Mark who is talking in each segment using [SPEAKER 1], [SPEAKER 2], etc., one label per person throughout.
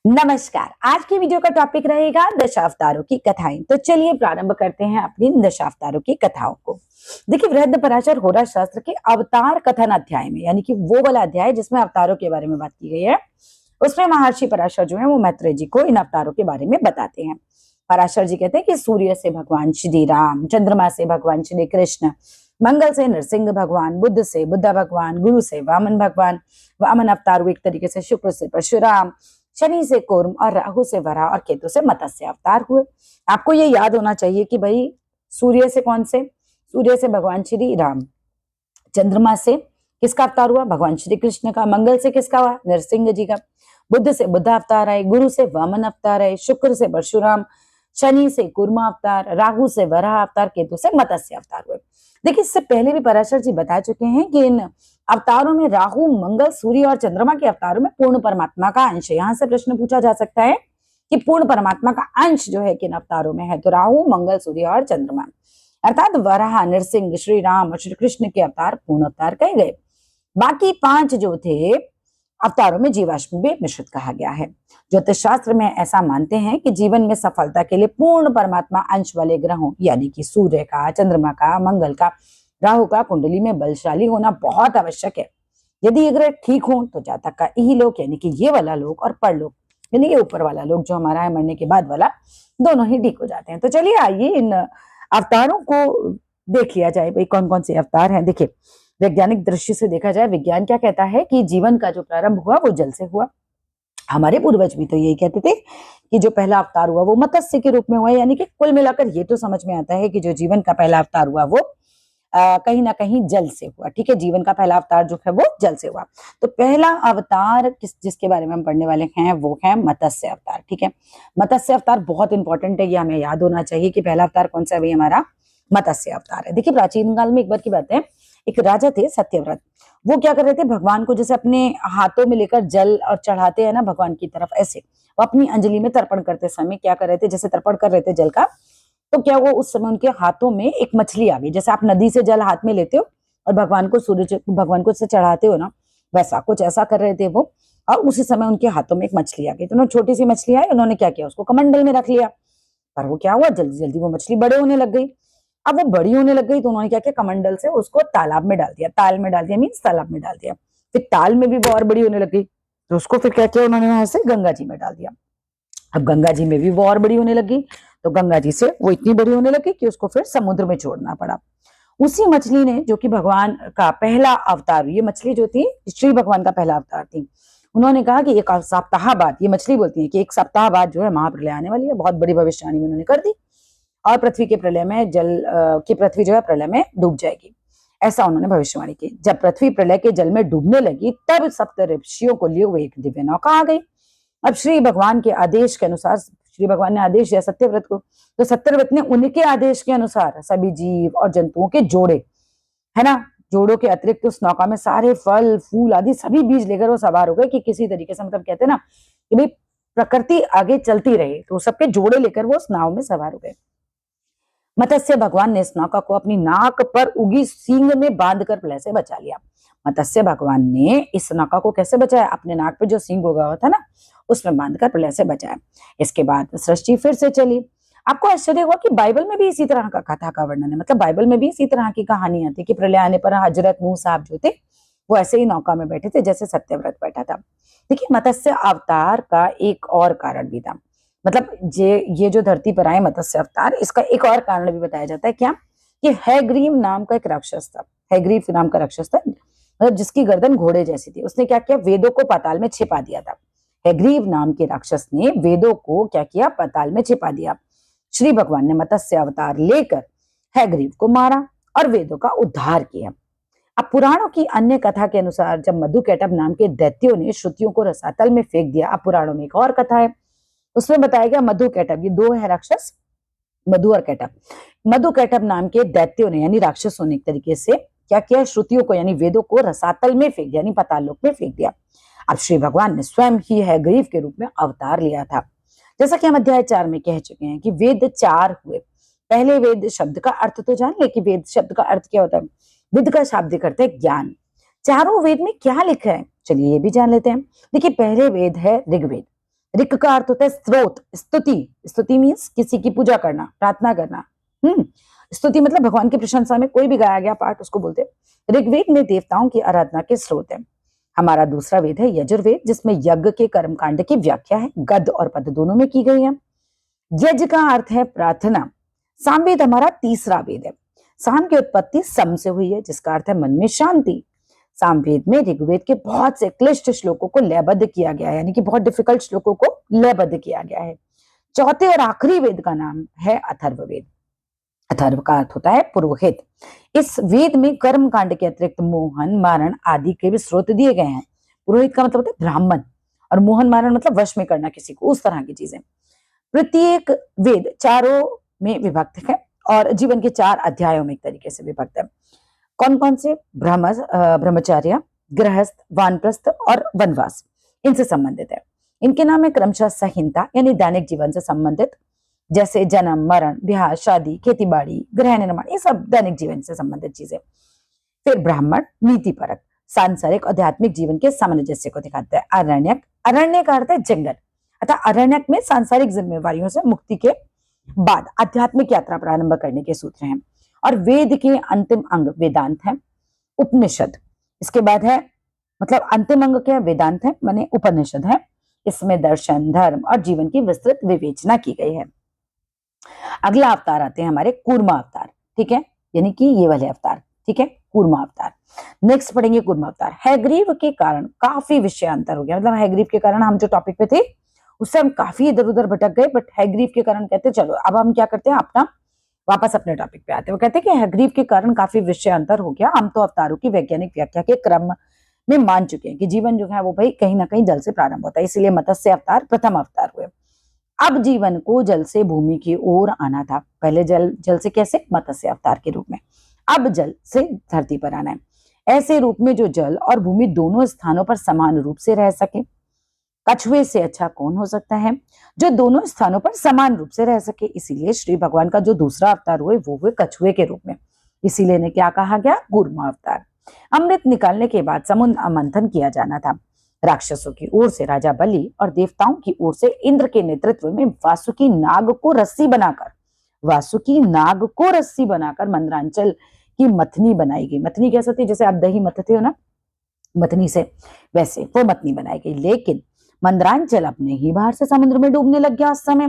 [SPEAKER 1] नमस्कार। आज की वीडियो का टॉपिक रहेगा दशावतारों की कथाएं। तो चलिए प्रारंभ करते हैं अपनी दशावतारों की कथाओं को। देखिए, वृहद पराशर होरा शास्त्र के अवतार कथन अध्याय में, यानी कि वो वाला अध्याय जिसमें अवतारों के बारे में बात की गई है, उसमें महर्षि पराशर जो है वो मैत्रेय जी को इन अवतारों के बारे में बताते हैं। पराशर जी कहते हैं कि सूर्य से भगवान श्री राम, चंद्रमा से भगवान श्री कृष्ण, मंगल से नरसिंह भगवान, बुद्ध से बुद्ध भगवान, गुरु से वामन भगवान, वामन अवतार हुए एक तरीके से, शुक्र से परशुराम, शनि से कूर्म और राहु से वराह और केतु से मत्स्य अवतार हुए। आपको ये याद होना चाहिए कि भाई सूर्य से कौन से? सूर्य से भगवान श्री राम, चंद्रमा से किसका अवतार हुआ? भगवान श्री कृष्ण का। मंगल से किसका हुआ? नरसिंह जी का। बुद्ध से बुद्ध अवतार आए, गुरु से वामन अवतार आए, शुक्र से परशुराम, शनि से कूर्मा अवतार, राहु से वराह अवतार, केतु से मत्स्य अवतार हुए। देखिए, इससे पहले भी पराशर जी बता चुके हैं कि इन अवतारों में राहु, मंगल, सूर्य और चंद्रमा के अवतारों में पूर्ण परमात्मा का अंश है। यहां से प्रश्न पूछा जा सकता है कि पूर्ण परमात्मा का अंश जो है किन अवतारों में है? तो राहु, मंगल, सूर्य और चंद्रमा, अर्थात वराह, नरसिंह, श्री राम और श्री कृष्ण के अवतार पूर्ण अवतार कहे गए। बाकी 5 जो थे अवतारों में जीवाश्म भी मिश्रित कहा गया है। ज्योतिष शास्त्र में ऐसा मानते हैं कि जीवन में सफलता के लिए पूर्ण परमात्मा अंश वाले ग्रहों, यानी कि सूर्य का, चंद्रमा का, मंगल का, राहु का कुंडली में बलशाली होना बहुत आवश्यक है। यदि ये ग्रह ठीक हो तो जातक का इहलोक, यानी कि ये वाला लोक, और परलोक, यानी ये ऊपर वाला लोक जो हमारा है मरने के बाद वाला, दोनों ही ठीक हो जाते हैं। तो चलिए आइए इन अवतारों को देख लिया जाए, भाई कौन कौन से अवतार हैं। देखिए, वैज्ञानिक दृष्टि से देखा जाए, विज्ञान क्या कहता है कि जीवन का जो प्रारंभ हुआ वो जल से हुआ। हमारे पूर्वज भी तो यही कहते थे कि जो पहला अवतार हुआ वो मत्स्य के रूप में हुआ, यानी कि कुल मिलाकर ये तो समझ में आता है कि जो जीवन का पहला अवतार हुआ वो कहीं ना कहीं जल से हुआ। ठीक है, जीवन का पहला अवतार जो है वो जल से हुआ। तो पहला अवतार जिसके बारे में हम पढ़ने वाले हैं वो है मत्स्य अवतार। ठीक है, मत्स्य अवतार बहुत इंपॉर्टेंट है, ये हमें याद होना चाहिए कि पहला अवतार कौन सा है? भाई हमारा मत्स्य अवतार है। देखिए, प्राचीन काल में एक बार की बात है, एक राजा थे सत्यव्रत। वो क्या कर रहे थे? भगवान को जैसे अपने हाथों में लेकर जल और चढ़ाते हैं ना भगवान की तरफ, ऐसे वो अपनी अंजलि में तर्पण करते समय क्या कर रहे थे? जैसे तर्पण कर रहे थे जल का, तो क्या वो उस समय उनके हाथों में एक मछली आ गई। जैसे आप नदी से जल हाथ में लेते हो और भगवान को से चढ़ाते हो ना, वैसा कुछ ऐसा कर रहे थे वो। और उसी समय उनके हाथों में एक मछली आ गई। तो उन्होंने छोटी सी मछली आई, उन्होंने क्या किया? उसको कमंडल में रख लिया। पर वो क्या हुआ, जल्दी जल्दी वो मछली बड़े होने लग गई। अब वो बड़ी होने लग गई तो उन्होंने क्या किया? कमंडल से उसको तालाब में डाल दिया। ताल में डाल दिया मीन्स तालाब में डाल दिया। फिर ताल में भी वो और बड़ी होने लग गई, तो उसको फिर क्या किया उन्होंने? वहां से गंगा जी में डाल दिया। अब गंगा जी में भी वो और बड़ी होने लगी, तो गंगा जी से वो इतनी बड़ी होने लगी कि उसको फिर समुद्र में छोड़ना पड़ा। उसी मछली ने, जो कि भगवान का पहला अवतार, ये मछली जो थी श्री भगवान का पहला अवतार थी, उन्होंने कहा कि एक सप्ताह बाद, ये मछली बोलती है कि एक सप्ताह बाद जो है महाप्रलय आने वाली है। बहुत बड़ी भविष्यवाणी उन्होंने कर दी और पृथ्वी के प्रलय में की पृथ्वी जो है प्रलय में डूब जाएगी, ऐसा उन्होंने भविष्यवाणी की। जब पृथ्वी प्रलय के जल में डूबने लगी तब सप्त ऋषियों को लिए हुए एक दिव्य नौका आ गई। अब श्री भगवान के आदेश के अनुसार, श्री भगवान ने आदेश दिया सत्यव्रत को, तो सत्यव्रत ने उनके आदेश के अनुसार सभी जीव और जंतुओं के जोड़े, है ना, जोड़ों के अतिरिक्त उस नौका में सारे फल फूल आदि सभी बीज लेकर वो सवार हो गए कि किसी तरीके से, मतलब कहते हैं ना कि भाई प्रकृति आगे चलती रहे, तो सबके जोड़े लेकर वो उस नाव में सवार हो गए। मत्स्य भगवान ने इस नौका को अपनी नाक पर उगी सींग में बांधकर प्रलय से बचा लिया। मत्स्य भगवान ने इस नौका को कैसे बचाया? अपने नाक पे जो सींग उगा हुआ था ना, उसमें बांधकर प्रलय से बचाया। इसके बाद सृष्टि फिर से चली। आपको आश्चर्य हुआ कि बाइबल में भी इसी तरह का कथा का वर्णन है, मतलब बाइबल में भी इसी तरह की कहानी आती है कि प्रलय आने पर हजरत नूह साहब जो थे वो ऐसे ही नौका में बैठे थे जैसे सत्यव्रत बैठा था। देखिए, मत्स्य अवतार का एक और कारण भी था, मतलब ये जो धरती पर आए मत्स्य अवतार, इसका एक और कारण भी बताया जाता है। क्या? कि हैग्रीव नाम का एक राक्षस था। हैग्रीव नाम का राक्षस था, मतलब जिसकी गर्दन घोड़े जैसी थी। उसने क्या किया? वेदों को पाताल में छिपा दिया था। हैग्रीव नाम के राक्षस ने वेदों को क्या किया? पाताल में छिपा दिया। श्री भगवान ने मत्स्य अवतार लेकर हैग्रीव को मारा और वेदों का उद्धार किया। अब पुराणों की अन्य कथा के अनुसार जब मधुकैटभ नाम के दैत्यों ने श्रुतियों को रसातल में फेंक दिया, अब पुराणों में एक और कथा है, उसमें बताया गया मधुकैटभ, ये दो है राक्षस, मधु और कैटभ। मधुकैटभ नाम के दैत्यों ने, यानी राक्षसों ने एक तरीके से क्या किया? श्रुतियों को यानी वेदों को रसातल में फेंक दिया, यानी पाताल लोक में फेंक दिया। अब श्री भगवान ने स्वयं ही हैग्रीव के रूप में अवतार लिया था। जैसा कि हम अध्याय 4 में कह चुके हैं कि वेद 4 हुए। पहले वेद शब्द का अर्थ तो जान ले कि वेद शब्द का अर्थ क्या होता है। विद का शाब्दिक अर्थ है ज्ञान। चारों वेद में क्या लिखा है, चलिए ये भी जान लेते हैं। देखिए, पहले वेद है ऋग्वेद। ऋक का अर्थ होता है स्रोत, स्तुति। स्तुति मीन्स किसी की पूजा करना, प्रार्थना करना। स्तुति मतलब भगवान की प्रशंसा में कोई भी गाया गया पाठ उसको बोलते हैं। ऋग्वेद में देवताओं की आराधना के स्रोत है। हमारा दूसरा वेद है यजुर्वेद, जिसमें यज्ञ के कर्मकांड की व्याख्या है, गद और पद दोनों में की गई है। यज्ञ का अर्थ है प्रार्थना। सामवेद हमारा तीसरा वेद है। साम की उत्पत्ति सम से हुई है, जिसका अर्थ है मन में शांति। सामवेद में ऋग्वेद के बहुत से क्लिष्ट श्लोकों को लयबद्ध किया गया है, यानी कि बहुत डिफिकल्ट श्लोकों को लयबद्ध किया गया है। चौथे और आखिरी वेद का नाम है अथर्ववेद। अथर्व का अर्थ होता है पुरोहित। इस वेद में कर्म कांड के अतिरिक्त मोहन मारण आदि के भी स्रोत दिए गए हैं। पुरोहित का मतलब होता है ब्राह्मण, और मोहन मारण मतलब वश में करना किसी को, उस तरह की चीजें। प्रत्येक वेद चारों में विभक्त है और जीवन के 4 अध्यायों में एक तरीके से विभक्त है। कौन कौन से? ब्रह्मचर्य, गृहस्थ, वानप्रस्थ और वनवास, इनसे संबंधित है। इनके नाम है क्रमशः संहिता, यानी दैनिक जीवन से संबंधित, जैसे जन्म, मरण, ब्याह, शादी, खेती बाड़ी, गृह निर्माण, ये सब दैनिक जीवन से संबंधित चीजें। फिर ब्राह्मण, नीति परक, सांसारिक आध्यात्मिक जीवन के सामंजस्य को दिखाता है। अरण्यक, अरण्य का अर्थ है जंगल, अतः अरण्यक में सांसारिक जिम्मेवारियों से मुक्ति के बाद आध्यात्मिक यात्रा प्रारंभ करने के सूत्र हैं। और वेद के अंतिम अंग वेदांत है। उपनिषद इसके बाद है, मतलब अंतिम अंग क्या है? वेदांत है, माने उपनिषद है। इसमें दर्शन, धर्म और जीवन की विस्तृत विवेचना की गई है। अगला अवतार आते हैं हमारे कूर्मा अवतार, ठीक है, यानी कि ये वाले अवतार, ठीक है, कूर्मा अवतार। नेक्स्ट पढ़ेंगे कूर्मा अवतार। हैग्रीव के कारण काफी विषयांतर हो गया, मतलब हैग्रीव के कारण हम जो टॉपिक पे थे उससे हम काफी इधर उधर भटक गए, बट हैग्रीव के कारण कहते चलो अब हम क्या करते हैं, अपना वापस अपने टॉपिक पे आते हैं। वो कहते हैं कि हैग्रीव के कारण काफी विषयांतर हो गया। हम तो अवतारों की वैज्ञानिक व्याख्या के क्रम में मान चुके हैं कि जीवन जो है वो भाई कहीं ना कहीं जल से प्रारंभ होता है, इसीलिए मत्स्य अवतार प्रथम अवतार हुए। अब जीवन को जल से भूमि की ओर आना था। पहले जल से कैसे? मत्स्य अवतार के रूप में। अब जल से धरती पर आना है, ऐसे रूप में जो जल और भूमि दोनों स्थानों पर समान रूप से रह सके। कछुए से अच्छा कौन हो सकता है जो दोनों स्थानों पर समान रूप से रह सके। इसीलिए श्री भगवान का जो दूसरा अवतार हुए वो हुए कछुए के रूप में, इसीलिए इन्हें क्या कहा गया? कूर्मा अवतार। अमृत निकालने के बाद समुद्र मंथन किया जाना था। राक्षसों की ओर से राजा बलि और देवताओं की ओर से इंद्र के नेतृत्व में वासुकी नाग को रस्सी बनाकर मंदरांचल की मथनी बनाई गई। मथनी कैसे होती है? जैसे आप दही मथते हो ना मथनी से, वैसे वो मथनी बनाई गई। लेकिन मंदरांचल अपने ही बाहर से समुद्र में डूबने लग गया उस समय।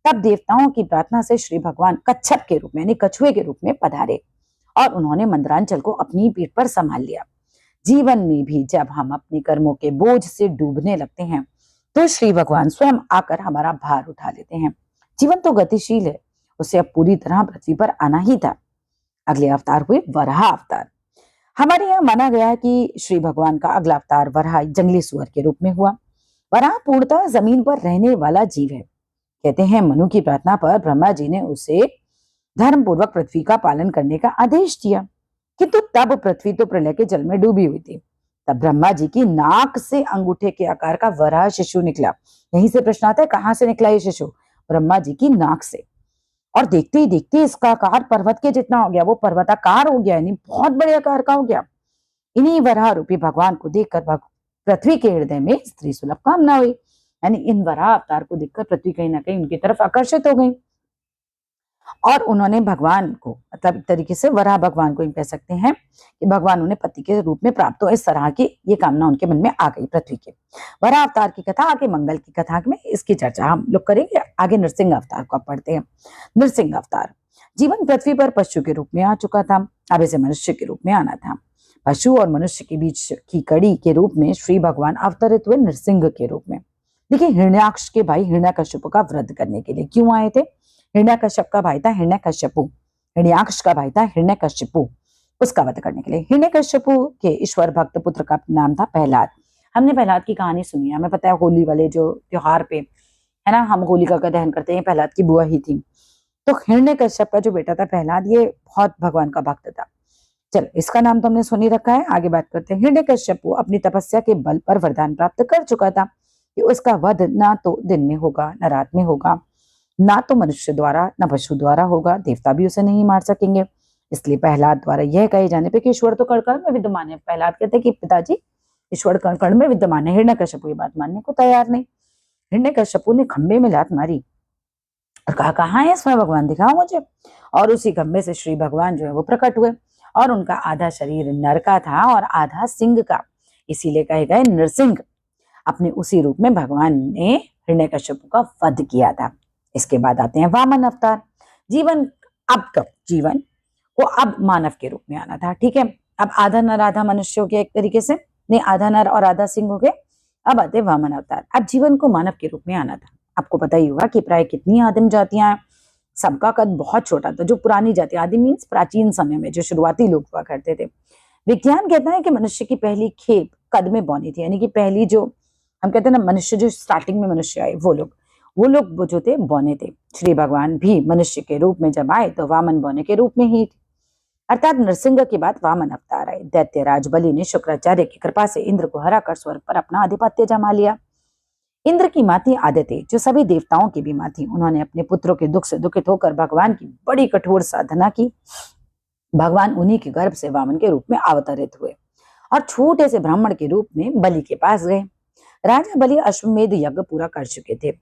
[SPEAKER 1] तब देवताओं की प्रार्थना से श्री भगवान कच्छप के रूप में यानी कछुए के रूप में पधारे और उन्होंने मंदरांचल को अपनी पीठ पर संभाल लिया। जीवन में भी जब हम अपने कर्मों के बोझ से डूबने लगते हैं तो श्री भगवान स्वयं आकर हमारा भार उठा लेते हैं। जीवन तो गतिशील है, उसे अब पूरी तरह पृथ्वी पर आना ही था। अगले अवतार हुए वराह अवतार। हमारे यहाँ माना गया है कि श्री भगवान का अगला अवतार वराह जंगली सुअर के रूप में हुआ। वराह पूर्णतः जमीन पर रहने वाला जीव है। कहते हैं मनु की प्रार्थना पर ब्रह्मा जी ने उसे धर्म पूर्वक पृथ्वी का पालन करने का आदेश दिया, किंतु तब पृथ्वी तो प्रलय के जल में डूबी हुई थी। तब ब्रह्मा जी की नाक से अंगूठे के आकार का वराह शिशु निकला। यहीं से प्रश्न आता है कहां से निकला ये शिशु? ब्रह्मा जी की नाक से। और देखते ही देखते इसका आकार पर्वत के जितना हो गया, वो पर्वताकार हो गया, यानी बहुत बड़े आकार का हो गया। इन्हीं वराह रूपी भगवान को देखकर पृथ्वी के हृदय में स्त्री सुलभ कामना हुई, यानी इन वराह अवतार को देखकर पृथ्वी कहीं ना कहीं उनकी तरफ आकर्षित हो गई और उन्होंने भगवान को, मतलब एक तरीके से वराह भगवान को कह सकते हैं कि भगवान उन्हें पति के रूप में प्राप्त हो, इस तरह की ये कामना उनके मन में आ गई पृथ्वी के। वराह अवतार की कथा आगे मंगल की कथा में इसकी चर्चा हम लोग करेंगे। आगे नृसिंह अवतार को पढ़ते हैं। नृसिंह अवतार, जीवन पृथ्वी पर पशु के रूप में आ चुका था, अब इसे मनुष्य के रूप में आना था। पशु और मनुष्य के बीच की कड़ी के रूप में श्री भगवान अवतरित हुए नृसिंह के रूप में। देखिए हिरण्याक्ष के भाई हिरण्यकश्यप का वध करने के लिए क्यों आए थे? हिरण्यकश्यप का भाई था हिरण्यकश्यपु, हिरण्याक्ष का भाई था हिरण्यकश्यपु, उसका वध करने के लिए। हिरण्यकश्यपु के ईश्वर भक्त पुत्र का नाम था प्रहलाद। हमने प्रहलाद की कहानी सुनी है, हमें पता है होली वाले जो त्योहार पे है ना, हम होलिका का दहन करते हैं, प्रहलाद की बुआ ही थी। तो हिरण्यकश्यप का जो बेटा था प्रहलाद, ये बहुत भगवान का भक्त था। चलो इसका नाम तो हमने सुनी रखा है, आगे बात करते हैं। हिरण्यकश्यप अपनी तपस्या के बल पर वरदान प्राप्त कर चुका था कि उसका वध ना तो दिन में होगा न रात में होगा, ना तो मनुष्य द्वारा न पशु द्वारा होगा, देवता भी उसे नहीं मार सकेंगे। इसलिए प्रहलाद द्वारा यह कहे जाने पे कि ईश्वर तो कण कण में विद्यमान है, प्रहलाद कहते हैं कि पिताजी ईश्वर कण कण में विद्यमान है। हिरण्यकश्यप ये बात मानने को तैयार नहीं। हिरण्यकश्यपु ने खंबे में लात मारी और कहा, कहाँ है इसमें भगवान, दिखाओ मुझे। और उसी खंबे से श्री भगवान जो है वो प्रकट हुए और उनका आधा शरीर नर का था और आधा सिंह का, इसीलिए कहे गए नरसिंह। अपने उसी रूप में भगवान ने हिरण्यकश्यपु का वध किया था। इसके बाद आते हैं वामन अवतार। जीवन को अब मानव के रूप में आना था, ठीक है। अब आधा नर आधा मनुष्य हो गया, एक तरीके से नहीं, आधा नर और आधा सिंह हो गए। अब आते वामन अवतार। अब जीवन को मानव के रूप में आना था। आपको पता ही होगा कि प्राय कितनी आदिम जातियां हैं, सबका कद बहुत छोटा था। जो पुरानी जाति, आदिम मीन्स प्राचीन समय में जो शुरुआती लोग हुआ करते थे। विज्ञान कहता है कि मनुष्य की पहली खेप कद में बौनी थी, यानी कि पहली जो हम कहते हैं ना मनुष्य, जो स्टार्टिंग में मनुष्य आए वो लोग जो थे बौने थे। श्री भगवान भी मनुष्य के रूप में जब आए तो वामन बौने के रूप में ही थे, अर्थात नरसिंह के बाद वामन अवतार आए। दैत्यराज बलि ने शुक्राचार्य की कृपा से इंद्र को हराकर स्वर्ग पर अपना आधिपत्य जमा लिया। इंद्र की माँ थी आदिति, जो सभी देवताओं की भी माँ थी। उन्होंने अपने पुत्रों के दुख से दुखित होकर भगवान की बड़ी कठोर साधना की। भगवान उन्हीं के गर्भ से वामन के रूप में अवतरित हुए और छोटे से ब्राह्मण के रूप में बलि के पास गए। राजा बलि अश्वमेध यज्ञ पूरा कर चुके थे।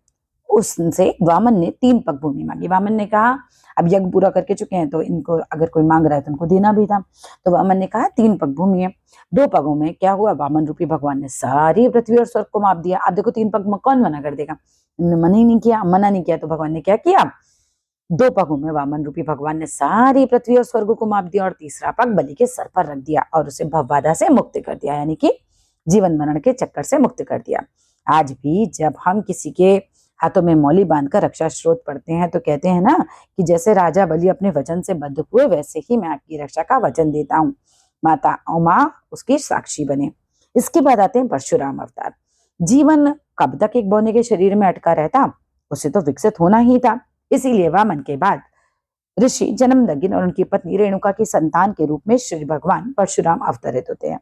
[SPEAKER 1] उससे वामन ने 3 पग भूमि मांगी। वामन ने कहा, अब यज्ञ पूरा करके चुके हैं तो इनको अगर कोई मांग रहा है तो उनको देना भी था। तो वामन ने कहा 3 पग भूमि है। 2 पगों में क्या हुआ, वामन रूपी भगवान ने सारी पृथ्वी और स्वर्ग को माप दिया। अब देखो 3 पग में कौन मना कर देगा, मना नहीं किया तो भगवान ने क्या किया, 2 पगों में वामन रूपी भगवान ने सारी पृथ्वी और स्वर्ग को माप दिया और तीसरा पग बलि के सर पर रख दिया और उसे भवबाधा से मुक्त कर दिया, यानी कि जीवन मरण के चक्कर से मुक्त कर दिया। आज भी जब हम किसी के हाथों में मौली बांधकर रक्षा स्रोत पढ़ते हैं तो कहते हैं ना कि जैसे राजा बलि अपने वचन से बद्ध हुए, वैसे ही मैं आपकी रक्षा का वचन देता हूँ, माता उमा उसकी साक्षी बने। इसके बाद आते हैं परशुराम अवतार। जीवन कब तक एक बौने के शरीर में अटका रहता, उसे तो विकसित होना ही था। इसीलिए वामन के बाद ऋषि जन्मदग्नि और उनकी पत्नी रेणुका की संतान के रूप में श्री भगवान परशुराम अवतरित होते हैं।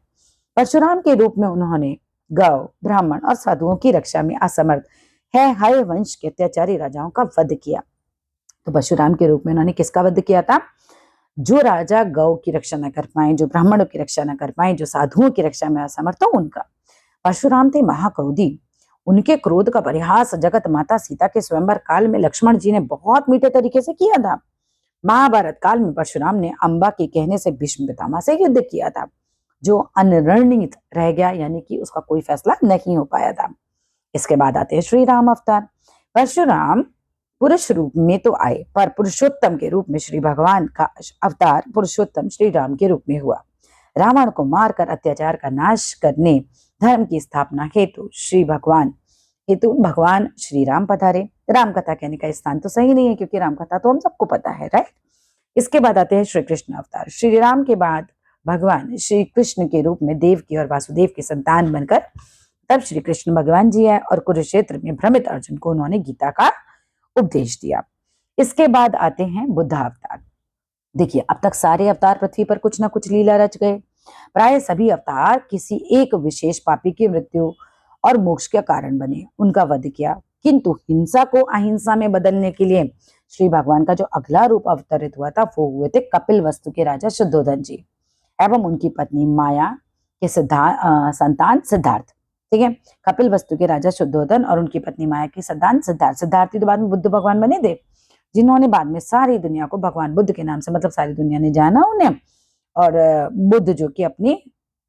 [SPEAKER 1] परशुराम के रूप में उन्होंने गौ, ब्राह्मण और साधुओं की रक्षा में असमर्थ है हाय वंश के अत्याचारी राजाओं का वध किया। तो परशुराम के रूप में उन्होंने किसका वध किया था, जो राजा गौ की रक्षा न कर पाए, जो ब्राह्मणों की रक्षा न कर पाए, जो साधुओं की रक्षा में असमर्थ हो, उनका। परशुराम थे महाक्रोधी। उनके क्रोध का परिहास जगत माता सीता के स्वयंवर काल में लक्ष्मण जी ने बहुत मीठे तरीके से किया था। महाभारत काल में परशुराम ने अंबा के कहने से भीष्म पितामह से युद्ध किया था, जो अनिर्णित रह गया, यानी कि उसका कोई फैसला नहीं हो पाया था। इसके बाद आते हैं श्री राम अवतार। परशुराम पुरुष रूप में तो आए, पर पुरुषोत्तम के रूप में श्री भगवान का अवतार पुरुषोत्तम श्री राम के रूप में हुआ। रावण को मारकर अत्याचार का नाश करने, धर्म की स्थापना हेतु भगवान श्री राम पधारे। राम कथा कहने का स्थान तो सही नहीं है, क्योंकि राम कथा तो हम सबको पता है, राइट। इसके बाद आते हैं श्री कृष्ण अवतार। श्री राम के बाद भगवान श्री कृष्ण के रूप में देवकी और वासुदेव की संतान बनकर तब श्री कृष्ण भगवान जी आए और कुरुक्षेत्र में भ्रमित अर्जुन को उन्होंने गीता का उपदेश दिया। इसके बाद आते हैं बुद्ध अवतार। देखिए, अब तक सारे अवतार पृथ्वी पर कुछ ना कुछ लीला रच गए। प्राय सभी अवतार किसी एक विशेष पापी की मृत्यु और मोक्ष के कारण बने, उनका वध किया। किंतु हिंसा को अहिंसा में बदलने के लिए श्री भगवान का जो अगला रूप अवतरित हुआ था वो हुए थे कपिल वस्तु के राजा शुद्धोधन जी एवं उनकी पत्नी माया के संतान सिद्धार्थ। ठीक है, कपिल वस्तु के राजा शुद्धोधन और उनकी पत्नी माया के संतान सिद्धार्थी तो बाद में बुद्ध भगवान बने थे, जिन्होंने बाद में सारी दुनिया को भगवान बुद्ध के नाम से, मतलब सारी दुनिया ने जाना उन्हें। और बुद्ध जो कि अपने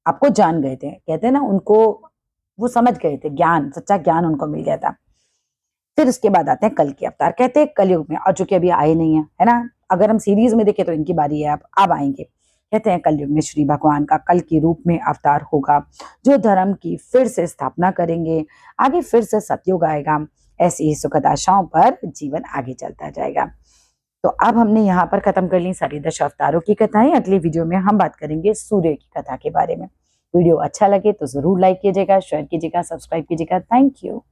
[SPEAKER 1] आपको जान गए थे, कहते हैं ना, उनको वो समझ गए थे, ज्ञान, सच्चा ज्ञान उनको मिल गया था। फिर उसके बाद आते हैं कल के अवतार। कहते हैं कलयुग में, और जो कि अभी आए नहीं है ना, अगर हम सीरीज में देखें तो इनकी बारी है, अब आएंगे। कहते हैं कलयुग में श्री भगवान का कल के रूप में अवतार होगा, जो धर्म की फिर से स्थापना करेंगे। आगे फिर से सतयुग आएगा। ऐसी ही सुखद आशाओं पर जीवन आगे चलता जाएगा। तो अब हमने यहाँ पर खत्म कर ली सारी 10 अवतारों की कथाएं। अगली वीडियो में हम बात करेंगे सूर्य की कथा के बारे में। वीडियो अच्छा लगे तो जरूर लाइक कीजिएगा, शेयर कीजिएगा, सब्सक्राइब कीजिएगा। Thank you.